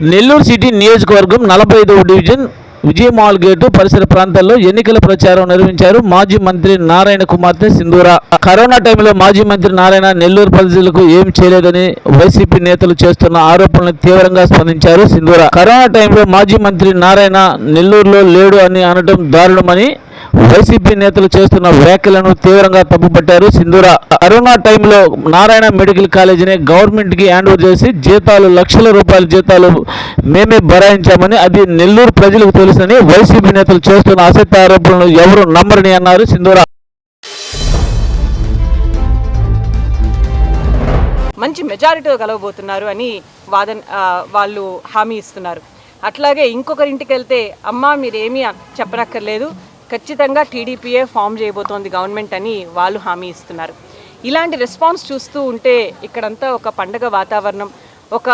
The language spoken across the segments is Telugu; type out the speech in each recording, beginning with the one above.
నెల్లూరు సిటీ నియోజకవర్గం 45వ డివిజన్ విజయమాల్ గేటు పరిసర ప్రాంతాల్లో ఎన్నికల ప్రచారం నిర్వహించారు మాజీ మంత్రి నారాయణ కుమార్తె సింధూర. కరోనా టైంలో మాజీ మంత్రి నారాయణ నెల్లూరు ప్రజలకు ఏం చేయలేదని వైసీపీ నేతలు చేస్తున్న ఆరోపణలకు తీవ్రంగా స్పందించారు సింధూర. కరోనా టైంలో మాజీ మంత్రి నారాయణ నెల్లూరులో లేడు అని అనడం దారుణమని వైసీపీ నేతలు చేస్తున్న వ్యాఖ్యలను తీవ్రంగా తప్పుపట్టారు సింధూర. కరోనా టైంలో నారాయణ మెడికల్ కాలేజీని గవర్నమెంట్కి హ్యాండ్ ఓవర్ చేసి జీతాలు లక్షల రూపాయల జీతాలు మేమే భరాయించామని, అది నెల్లూరు ప్రజలకు తెలుసని వైసీపీ నేతలు చేస్తున్న అసత్య ఆరోపణలు ఎవరు నమ్మరని అన్నారు సింధూర. మంచి మెజారిటీతో కలవబోతున్నారు అని వాళ్ళు హామీ ఇస్తున్నారు. అట్లాగే ఇంకొకరింటికి వెళ్తే అమ్మ మీరేమీ చెప్పనక్కర్లేదు, ఖచ్చితంగా టీడీపీఏ ఫామ్ చేయబోతోంది గవర్నమెంట్ అని వాళ్ళు హామీ ఇస్తున్నారు. ఇలాంటి రెస్పాన్స్ చూస్తూ ఉంటే ఇక్కడంతా ఒక పండగ వాతావరణం, ఒక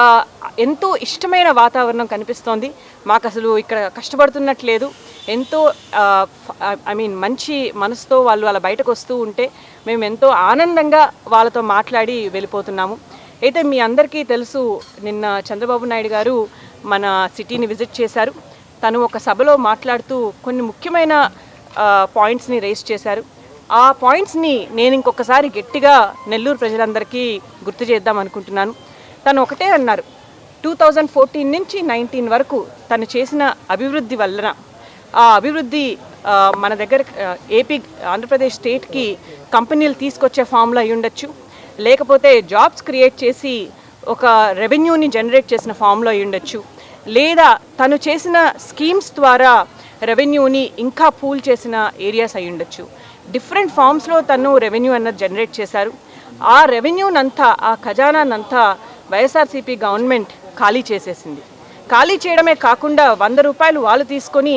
ఎంతో ఇష్టమైన వాతావరణం కనిపిస్తోంది. మాకు అసలు ఇక్కడ కష్టపడుతున్నట్లేదు, ఎంతో మంచి మనసుతో వాళ్ళు అలా బయటకు వస్తూ ఉంటే మేము ఎంతో ఆనందంగా వాళ్ళతో మాట్లాడి వెళ్ళిపోతున్నాము. అయితే మీ అందరికీ తెలుసు, నిన్న చంద్రబాబు నాయుడు గారు మన సిటీని విజిట్ చేశారు. తను ఒక సభలో మాట్లాడుతూ కొన్ని ముఖ్యమైన పాయింట్స్ని రేస్ చేశారు. ఆ పాయింట్స్ని నేను ఇంకొకసారి గట్టిగా నెల్లూరు ప్రజలందరికీ గుర్తు చేద్దాం అనుకుంటున్నాను. తను ఒకటే అన్నారు, 2014 నుంచి 19 వరకు తను చేసిన అభివృద్ధి వలన ఆ అభివృద్ధి మన దగ్గర ఏపీ ఆంధ్రప్రదేశ్ స్టేట్కి కంపెనీలు తీసుకొచ్చే ఫామ్లో అయి ఉండొచ్చు, లేకపోతే జాబ్స్ క్రియేట్ చేసి ఒక రెవెన్యూని జనరేట్ చేసిన ఫామ్లో అయి ఉండొచ్చు, లేదా తను చేసిన స్కీమ్స్ ద్వారా రెవెన్యూని ఇంకా పూల్ చేసిన ఏరియాస్ అయి ఉండొచ్చు. డిఫరెంట్ ఫామ్స్లో తను రెవెన్యూ అన్నది జనరేట్ చేశారు. ఆ రెవెన్యూనంతా, ఆ ఖజానానంతా వైఎస్ఆర్సీపీ గవర్నమెంట్ ఖాళీ చేసేసింది. ఖాళీ చేయడమే కాకుండా 100 రూపాయలు వాళ్ళు తీసుకొని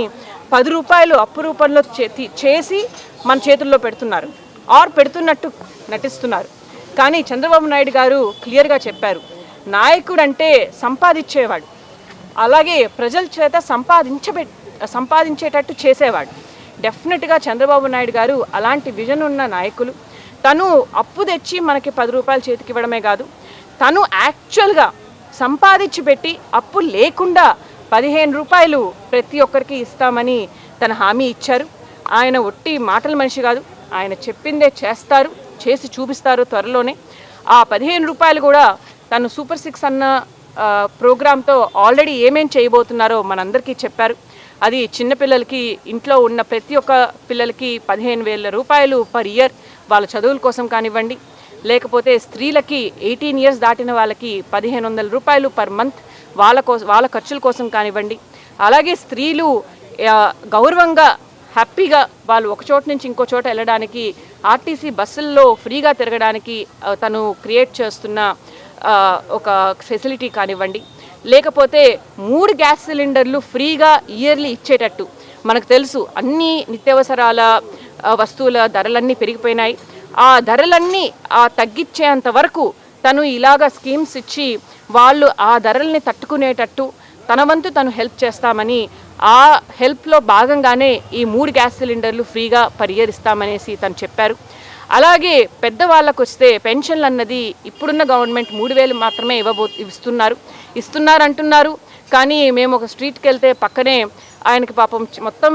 10 రూపాయలు అప్పు రూపంలో చేసి మన చేతుల్లో పెడుతున్నారు, పెడుతున్నట్టు నటిస్తున్నారు. కానీ చంద్రబాబు నాయుడు గారు క్లియర్గా చెప్పారు, నాయకుడు అంటే సంపాదించేవాడు, అలాగే ప్రజల చేత సంపాదించేటట్టు చేసేవాడు. డెఫినెట్గా చంద్రబాబు నాయుడు గారు అలాంటి విజన్ ఉన్న నాయకులు. తను అప్పు తెచ్చి మనకి 10 రూపాయలు చేతికి ఇవ్వడమే కాదు, తను యాక్చువల్గా సంపాదించి పెట్టి అప్పు లేకుండా 15 రూపాయలు ప్రతి ఒక్కరికి ఇస్తామని తన హామీ ఇచ్చారు. ఆయన ఒట్టి మాటల మనిషి కాదు, ఆయన చెప్పిందే చేస్తారు, చేసి చూపిస్తారు త్వరలోనే. ఆ 15 రూపాయలు కూడా తను సూపర్ 6 అన్న ప్రోగ్రాంతో ఆల్రెడీ ఏమేం చేయబోతున్నారో మనందరికీ చెప్పారు. అది చిన్నపిల్లలకి, ఇంట్లో ఉన్న ప్రతి ఒక్క పిల్లలకి 15,000 రూపాయలు పర్ ఇయర్ వాళ్ళ చదువుల కోసం కానివ్వండి, లేకపోతే స్త్రీలకి 18 ఇయర్స్ దాటిన వాళ్ళకి 1,500 రూపాయలు పర్ మంత్ వాళ్ళ ఖర్చుల కోసం కానివ్వండి. అలాగే స్త్రీలు గౌరవంగా హ్యాపీగా వాళ్ళు ఒక చోట నుంచి ఇంకో చోట వెళ్ళడానికి ఆర్టీసీ బస్సుల్లో ఫ్రీగా తిరగడానికి తను క్రియేట్ చేస్తున్న ఒక ఫెసిలిటీ కానివ్వండి, లేకపోతే 3 గ్యాస్ సిలిండర్లు ఫ్రీగా ఇయర్లీ ఇచ్చేటట్టు. మనకు తెలుసు అన్ని నిత్యావసరాల వస్తువుల ధరలన్నీ పెరిగిపోయినాయి. ఆ ధరలన్నీ తగ్గించేంత వరకు తను ఇలాగా స్కీమ్స్ ఇచ్చి వాళ్ళు ఆ ధరల్ని తట్టుకునేటట్టు తన వంతు తను హెల్ప్ చేస్తామని, ఆ హెల్ప్లో భాగంగానే ఈ 3 గ్యాస్ సిలిండర్లు ఫ్రీగా పర్ ఇయర్ ఇస్తామనేసి తను చెప్పారు. అలాగే పెద్దవాళ్ళకు వస్తే పెన్షన్లు అన్నది ఇప్పుడున్న గవర్నమెంట్ 3,000 మాత్రమే ఇస్తున్నారు అంటున్నారు. కానీ మేము ఒక స్ట్రీట్కి వెళ్తే పక్కనే ఆయనకి పాపం మొత్తం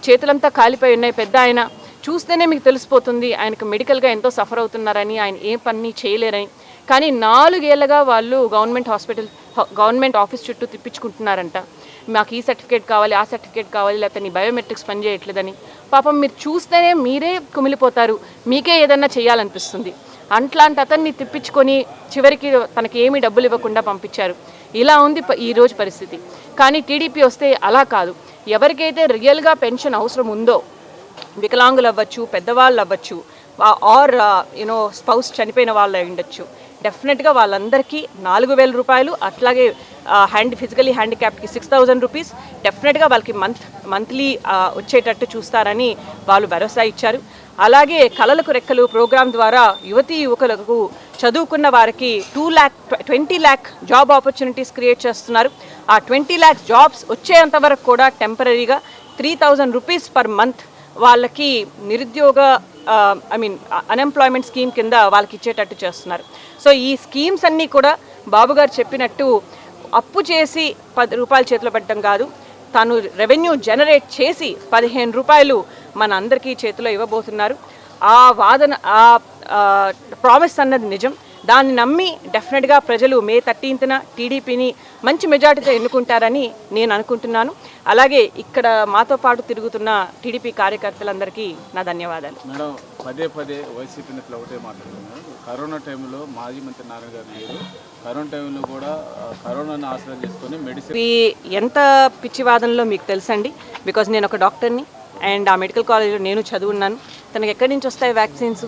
చేతులంతా కాలిపోయి ఉన్నాయి. పెద్ద ఆయన చూస్తేనే మీకు తెలిసిపోతుంది ఆయనకు మెడికల్గా ఎంతో సఫర్ అవుతున్నారని, ఆయన ఏ పని చేయలేరని. కానీ 4 ఏళ్ళగా వాళ్ళు గవర్నమెంట్ ఆఫీస్ చుట్టూ తిప్పించుకుంటున్నారంట. మాకు ఈ సర్టిఫికేట్ కావాలి, ఆ సర్టిఫికేట్ కావాలి, లేకపోతే నీ బయోమెట్రిక్స్ పని చేయట్లేదని. పాపం మీరు చూస్తేనే మీరే కుమిలిపోతారు, మీకే ఏదన్నా చేయాలనిపిస్తుంది. అట్లాంటి అతన్ని తిప్పించుకొని చివరికి తనకి ఏమీ డబ్బులు ఇవ్వకుండా పంపించారు. ఇలా ఉంది ఈరోజు పరిస్థితి. కానీ టీడీపీ వస్తే అలా కాదు. ఎవరికైతే రియల్గా పెన్షన్ అవసరం ఉందో, వికలాంగులు అవ్వచ్చు, పెద్దవాళ్ళు అవ్వచ్చు, ఆర్ స్పౌస్ చనిపోయిన వాళ్ళు అయి ఉండొచ్చు, డెఫినెట్గా వాళ్ళందరికీ 4,000 రూపాయలు, అట్లాగే ఫిజికలీ హ్యాండిక్యాప్కి 6,000 రూపీస్ డెఫినెట్గా వాళ్ళకి మంత్లీ వచ్చేటట్టు చూస్తారని వాళ్ళు భరోసా ఇచ్చారు. అలాగే కళలకు రెక్కలు ప్రోగ్రాం ద్వారా యువతీ యువకులకు చదువుకున్న వారికి 20 lakh జాబ్ ఆపర్చునిటీస్ క్రియేట్ చేస్తున్నారు. ఆ 20 lakh జాబ్స్ వచ్చేంత వరకు కూడా టెంపరీగా 3,000 రూపీస్ పర్ మంత్ వాళ్ళకి నిరుద్యోగ అన్ఎంప్లాయ్మెంట్ స్కీమ్ కింద వాళ్ళకి ఇచ్చేటట్టు చేస్తున్నారు. సో ఈ స్కీమ్స్ అన్నీ కూడా బాబు గారు చెప్పినట్టు అప్పు చేసి 10 రూపాయలు చేతిలో పెట్టడం కాదు, తను రెవెన్యూ జనరేట్ చేసి 15 రూపాయలు మన అందరికీ చేతిలో ఇవ్వబోతున్నారు. ఆ వాదన, ఆ ప్రామిస్ అన్నది నిజం. దాన్ని నమ్మి డెఫినెట్గా ప్రజలు మే 13న టీడీపీని మంచి మెజార్టీతో ఎన్నుకుంటారని నేను అనుకుంటున్నాను. అలాగే ఇక్కడ మాతో పాటు తిరుగుతున్న టీడీపీ కార్యకర్తలందరికీ నా ధన్యవాదాలు. మేడం, పదే పదే వైసీపీ నేతలు ఒకటే మాట్లాడుతున్నారు. కరోనా టైంలో మాజీ మంత్రి నారాయణ గారు లేరు. కరోనా టైంలో కూడా కరోనాను ఆశ్రయం చేసుకొని మెడిసిన్ ఎంత పిచ్చివాదనలో మీకు తెలుసండి. బికాజ్ నేను ఒక డాక్టర్ని అండ్ ఆ మెడికల్ కాలేజ్లో నేను చదువున్నాను. తనకి ఎక్కడి నుంచి వస్తాయి వ్యాక్సిన్స్?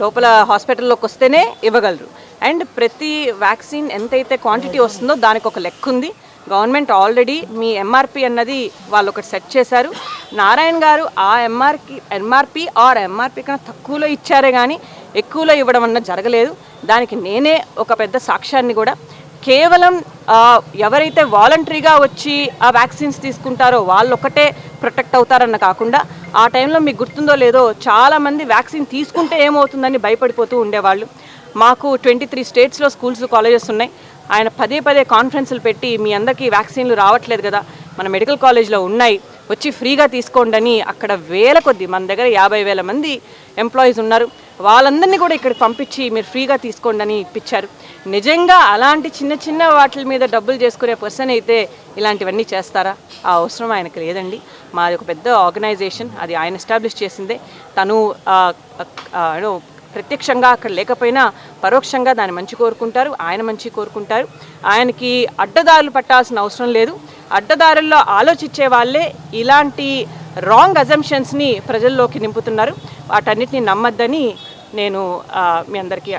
లోపల హాస్పిటల్లోకి వస్తేనే ఇవ్వగలరు. అండ్ ప్రతి వ్యాక్సిన్ ఎంతైతే క్వాంటిటీ వస్తుందో దానికి ఒక లెక్క ఉంది. గవర్నమెంట్ ఆల్రెడీ మీ ఎంఆర్పి అన్నది వాళ్ళు ఒకటి సెట్ చేశారు. నారాయణ గారు ఆ ఎంఆర్పి కన్నా తక్కువలో ఇచ్చారే కానీ ఎక్కువలో ఇవ్వడం అన్నది జరగలేదు. దానికి నేనే ఒక పెద్ద సాక్ష్యాన్ని కూడా. కేవలం ఎవరైతే వాలంటరీగా వచ్చి ఆ వ్యాక్సిన్స్ తీసుకుంటారో వాళ్ళు ఒక్కటే ప్రొటెక్ట్ అవుతారన్న కాకుండా, ఆ టైంలో మీకు గుర్తుందో లేదో చాలామంది వ్యాక్సిన్ తీసుకుంటే ఏమవుతుందని భయపడిపోతూ ఉండేవాళ్ళు. మాకు 23 స్టేట్స్లో స్కూల్స్ కాలేజెస్ ఉన్నాయి. ఆయన పదే పదే కాన్ఫరెన్సులు పెట్టి మీ అందరికీ వ్యాక్సిన్లు రావట్లేదు కదా, మన మెడికల్ కాలేజ్లో ఉన్నాయి, వచ్చి ఫ్రీగా తీసుకోండి అని అక్కడ వేల కొద్ది, మన దగ్గర 50,000 మంది ఎంప్లాయీస్ ఉన్నారు, వాళ్ళందరినీ కూడా ఇక్కడికి పంపించి మీరు ఫ్రీగా తీసుకోండి అని ఇప్పించారు. నిజంగా అలాంటి చిన్న చిన్న వాటి మీద డబ్బులు చేసుకునే పర్సన్ అయితే ఇలాంటివన్నీ చేస్తారా? ఆ అవసరం ఆయనకు లేదండి. మాది ఒక పెద్ద ఆర్గనైజేషన్, అది ఆయన ఎస్టాబ్లిష్ చేసిందే. తను ప్రత్యక్షంగా అక్కడ లేకపోయినా పరోక్షంగా దాన్ని మంచి కోరుకుంటారు, ఆయన మంచి కోరుకుంటారు. ఆయనకి అడ్డదారులు పట్టాల్సిన అవసరం లేదు. అడ్డదారుల్లో ఆలోచించే వాళ్ళే ఇలాంటి రాంగ్ అజంప్షన్స్ని ప్రజల్లోకి నింపుతున్నారు. వాటన్నిటిని నమ్మద్దని నేను మీ అందరికీ